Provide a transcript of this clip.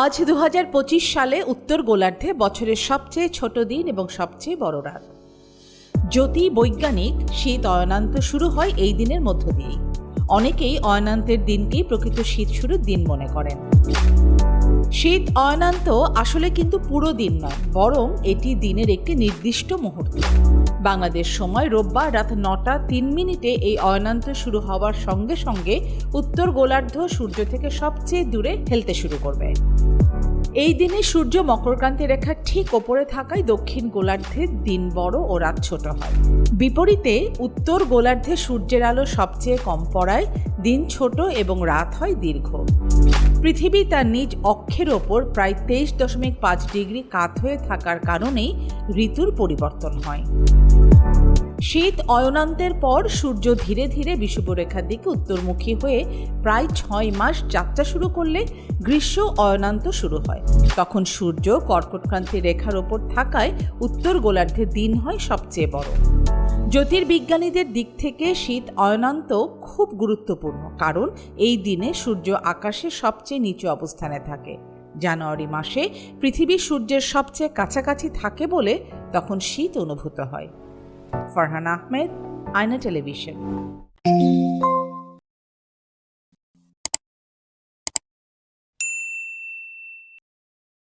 আজ 2025 সালে উত্তর গোলার্ধে বছরের সবচেয়ে ছোট দিন এবং সবচেয়ে বড় রাত। জ্যোতি বৈজ্ঞানিক শীত অয়নান্ত শুরু হয় এই দিনের মধ্য দিয়েই। অনেকেই অয়নান্তের দিনকেই প্রকৃত শীত শুরুর দিন মনে করেন। শীত অয়নান্ত আসলে কিন্তু পুরো দিন নয়, বরং এটি দিনের একটি নির্দিষ্ট মুহূর্ত। বাংলাদেশ সময় রোববার রাত 9:03 এই অয়নান্ত শুরু হওয়ার সঙ্গে সঙ্গে উত্তর গোলার্ধ সূর্য থেকে সবচেয়ে দূরে হেলতে শুরু করবে। এই দিনে সূর্য মকরক্রান্তি রেখার ঠিক ওপরে থাকায় দক্ষিণ গোলার্ধে দিন বড় ও রাত ছোট হয়। বিপরীতে উত্তর গোলার্ধে সূর্যের আলো সবচেয়ে কম পড়ায় দিন ছোট এবং রাত হয় দীর্ঘ। পৃথিবী তার নিজ অক্ষের ওপর প্রায় 23.5 ডিগ্রি কাত হয়ে থাকার কারণেই ঋতুর পরিবর্তন হয়। শীত অয়নান্তের পর সূর্য ধীরে ধীরে বিষুবরেখার দিকে উত্তরমুখী হয়ে প্রায় 6 মাস যাত্রা শুরু করলে গ্রীষ্ম অয়নান্ত শুরু হয়। তখন সূর্য কর্কটক্রান্তি রেখার ওপর থাকায় উত্তর গোলার্ধে দিন হয় সবচেয়ে বড়। জ্যোতির্বিজ্ঞানীদের দিক থেকে শীত অয়নান্ত খুব গুরুত্বপূর্ণ, কারণ এই দিনে সূর্য আকাশে সবচেয়ে নিচু অবস্থানে থাকে। জানুয়ারি মাসে পৃথিবী সূর্যের সবচেয়ে কাছাকাছি থাকে বলে তখন শীত অনুভূত হয়। ফারহান আহমেদ, আয়না টেলিভিশন।